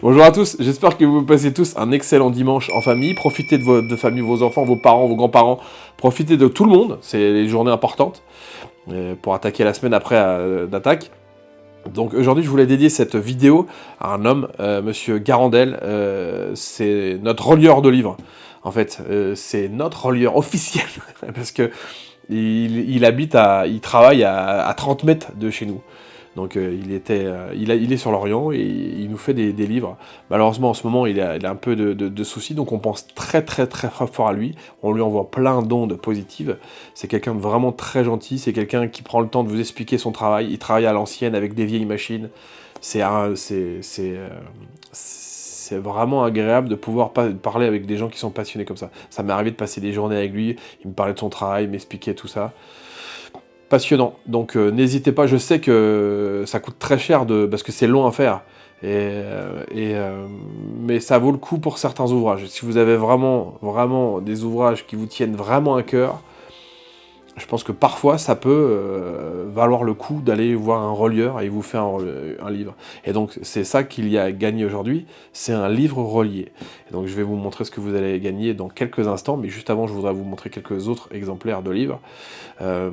Bonjour à tous, j'espère que vous passez tous un excellent dimanche en famille. Profitez de votre famille, vos enfants, vos parents, vos grands-parents. Profitez de tout le monde, c'est les journées importantes pour attaquer la semaine après d'attaque. Donc aujourd'hui, je voulais dédier cette vidéo à un homme, Monsieur Garandel. C'est notre relieur de livres. En fait, c'est notre relieur officiel parce que il travaille à 30 mètres de chez nous. Donc il est sur l'Orient et il nous fait des livres. Malheureusement en ce moment il a un peu de soucis, donc on pense très très très fort à lui. On lui envoie plein d'ondes positives. C'est quelqu'un de vraiment très gentil, c'est quelqu'un qui prend le temps de vous expliquer son travail. Il travaille à l'ancienne avec des vieilles machines. C'est vraiment agréable de pouvoir parler avec des gens qui sont passionnés comme ça. Ça m'est arrivé de passer des journées avec lui, il me parlait de son travail, m'expliquait tout ça. Passionnant. Donc n'hésitez pas, je sais que ça coûte très cher parce que c'est long à faire. Mais ça vaut le coup pour certains ouvrages. Si vous avez vraiment, vraiment des ouvrages qui vous tiennent vraiment à cœur, je pense que parfois ça peut valoir le coup d'aller voir un relieur et il vous fait un livre. Et donc c'est ça qu'il y a à gagner aujourd'hui, c'est un livre relié. Et donc je vais vous montrer ce que vous allez gagner dans quelques instants, mais juste avant je voudrais vous montrer quelques autres exemplaires de livres. Euh,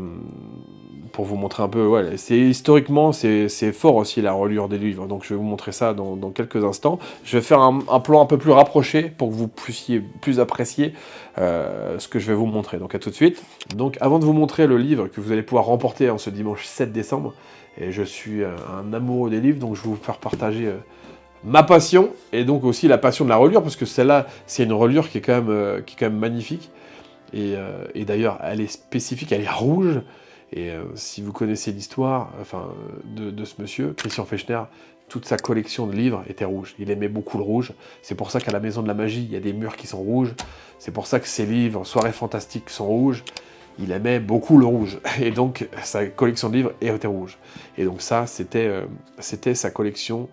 pour vous montrer un peu, ouais, historiquement c'est fort aussi la reliure des livres, donc je vais vous montrer ça dans quelques instants. Je vais faire un plan un peu plus rapproché pour que vous puissiez plus apprécier ce que je vais vous montrer, donc à tout de suite. Donc avant de vous montrer le livre que vous allez pouvoir remporter en ce dimanche 7 décembre, et je suis un amoureux des livres, donc je vais vous faire partager ma passion, et donc aussi la passion de la reliure, parce que celle-là, c'est une reliure qui est quand même magnifique, et d'ailleurs, elle est spécifique, elle est rouge, et si vous connaissez l'histoire de ce monsieur, Christian Fechner, toute sa collection de livres était rouge. Il aimait beaucoup le rouge. C'est pour ça qu'à la Maison de la Magie, il y a des murs qui sont rouges. C'est pour ça que ses livres, Soirées Fantastiques, sont rouges. Il aimait beaucoup le rouge. Et donc, sa collection de livres était rouge. Et donc ça, c'était sa collection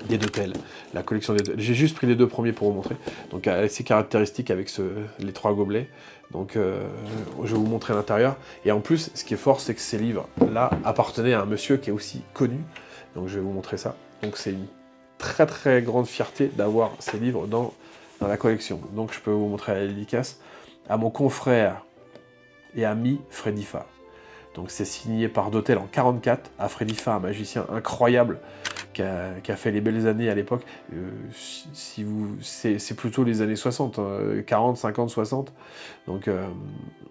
des deux tels. La collection des deux. J'ai juste pris les deux premiers pour vous montrer. Donc, assez caractéristique avec les trois gobelets. Donc, je vais vous montrer l'intérieur. Et en plus, ce qui est fort, c'est que ces livres-là appartenaient à un monsieur qui est aussi connu. Donc, je vais vous montrer ça. Donc, c'est une très très grande fierté d'avoir ces livres dans la collection. Donc, je peux vous montrer la dédicace à mon confrère et ami Freddy Fa. Donc, c'est signé par Dotel en 44 à Freddy Fa, un magicien incroyable qui a fait les belles années à l'époque. C'est plutôt les années 60, 40, 50, 60. Donc,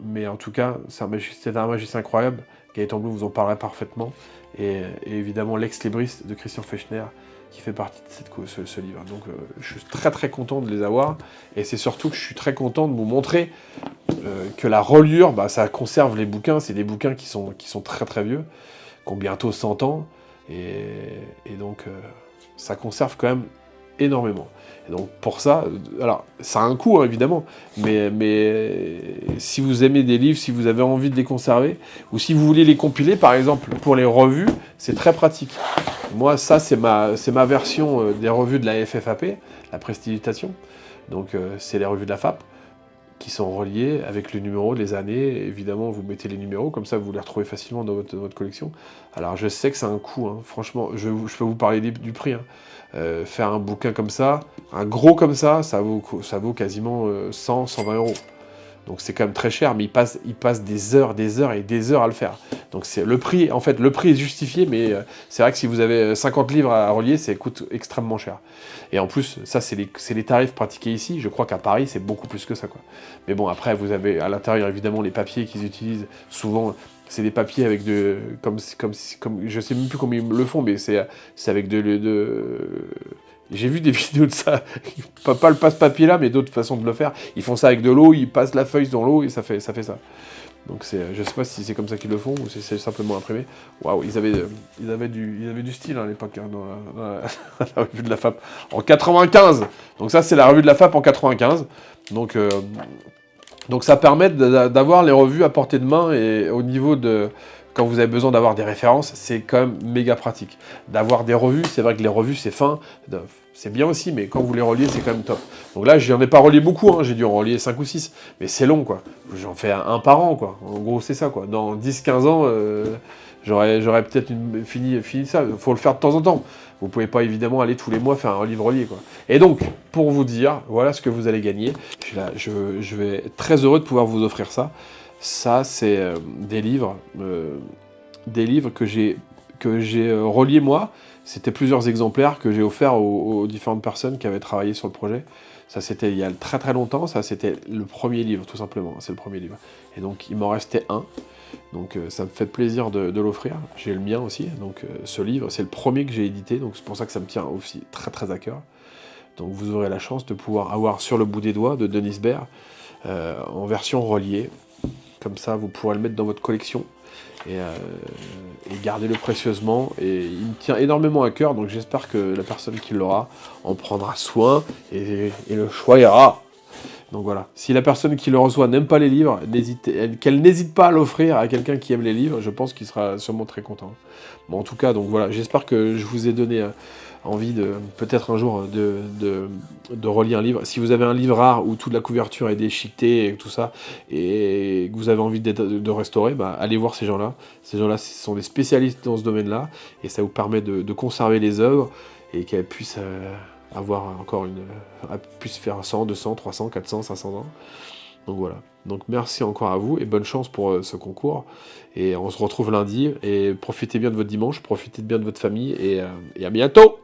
mais en tout cas, c'est un magicien incroyable. Gaëtan Blum vous en parlerait parfaitement. Et évidemment, l'ex-lébriste de Christian Fechner, qui fait partie de ce livre. Donc, je suis très très content de les avoir. Et c'est surtout que je suis très content de vous montrer que la reliure, ça conserve les bouquins. C'est des bouquins qui sont très très vieux, qui ont bientôt 100 ans. Et donc, ça conserve quand même énormément. Et donc, pour ça, alors, ça a un coût, hein, évidemment, mais si vous aimez des livres, si vous avez envie de les conserver, ou si vous voulez les compiler, par exemple, pour les revues, c'est très pratique. Moi, ça, c'est ma version des revues de la FFAP, la prestidigitation. Donc, c'est les revues de la FAP, qui sont reliés avec le numéro, les années. Évidemment, vous mettez les numéros, comme ça vous les retrouvez facilement dans votre collection. Alors je sais que c'est un coût, hein. Franchement, je peux vous parler du prix. Hein. Faire un bouquin comme ça, un gros comme ça vaut quasiment 100, 120 euros. Donc c'est quand même très cher, mais il passe des heures et des heures à le faire. Donc c'est le prix, en fait, le prix est justifié, mais c'est vrai que si vous avez 50 livres à relier, ça coûte extrêmement cher. Et en plus, ça c'est les tarifs pratiqués ici. Je crois qu'à Paris, c'est beaucoup plus que ça, quoi. Mais bon, après, vous avez à l'intérieur, évidemment, les papiers qu'ils utilisent. Souvent, c'est des papiers avec comme je sais même plus comment ils le font, mais c'est avec j'ai vu des vidéos de ça, pas le passe-papier là, mais d'autres façons de le faire. Ils font ça avec de l'eau, ils passent la feuille dans l'eau et ça fait ça. Donc je sais pas si c'est comme ça qu'ils le font ou si c'est simplement imprimé. Waouh, ils avaient du style hein, à l'époque hein, dans la revue de la FAP en 95. Donc ça c'est la revue de la FAP en 95. Donc ça permet d'avoir les revues à portée de main et au niveau de quand vous avez besoin d'avoir des références, c'est quand même méga pratique. D'avoir des revues, c'est vrai que les revues c'est fin, c'est bien aussi, mais quand vous les reliez, c'est quand même top. Donc là, j'en ai pas relié beaucoup, hein, j'ai dû en relier 5 ou 6, mais c'est long, quoi. J'en fais un par an, quoi. En gros, c'est ça, quoi. Dans 10-15 ans, j'aurais peut-être fini ça. Il faut le faire de temps en temps. Vous pouvez pas évidemment aller tous les mois faire un livre relié, quoi. Et donc, pour vous dire, voilà ce que vous allez gagner. Je vais être très heureux de pouvoir vous offrir ça. Ça, c'est des livres que j'ai reliés moi. C'était plusieurs exemplaires que j'ai offerts aux différentes personnes qui avaient travaillé sur le projet. Ça, c'était il y a très très longtemps. Ça, c'était le premier livre, tout simplement. C'est le premier livre. Et donc, il m'en restait un. Donc, ça me fait plaisir de l'offrir. J'ai le mien aussi. Donc, ce livre, c'est le premier que j'ai édité. Donc, c'est pour ça que ça me tient aussi très très à cœur. Donc, vous aurez la chance de pouvoir avoir Sur le bout des doigts de Denis Baird en version reliée. Comme ça, vous pourrez le mettre dans votre collection. Et gardez-le précieusement. Et il me tient énormément à cœur, donc j'espère que la personne qui l'aura en prendra soin et le choyera. Donc voilà. Si la personne qui le reçoit n'aime pas les livres, qu'elle n'hésite pas à l'offrir à quelqu'un qui aime les livres, je pense qu'il sera sûrement très content. Bon, en tout cas, donc voilà, j'espère que je vous ai donné envie de peut-être un jour de relier un livre. Si vous avez un livre rare où toute la couverture est déchiquetée et tout ça, et que vous avez envie de restaurer, bah, allez voir ces gens-là. Ces gens-là sont des spécialistes dans ce domaine-là, et ça vous permet de conserver les œuvres et qu'elles puissent avoir encore puisse faire 100, 200, 300, 400, 500 ans. Donc voilà. Donc merci encore à vous et bonne chance pour ce concours. Et on se retrouve lundi et profitez bien de votre dimanche, profitez bien de votre famille et à bientôt!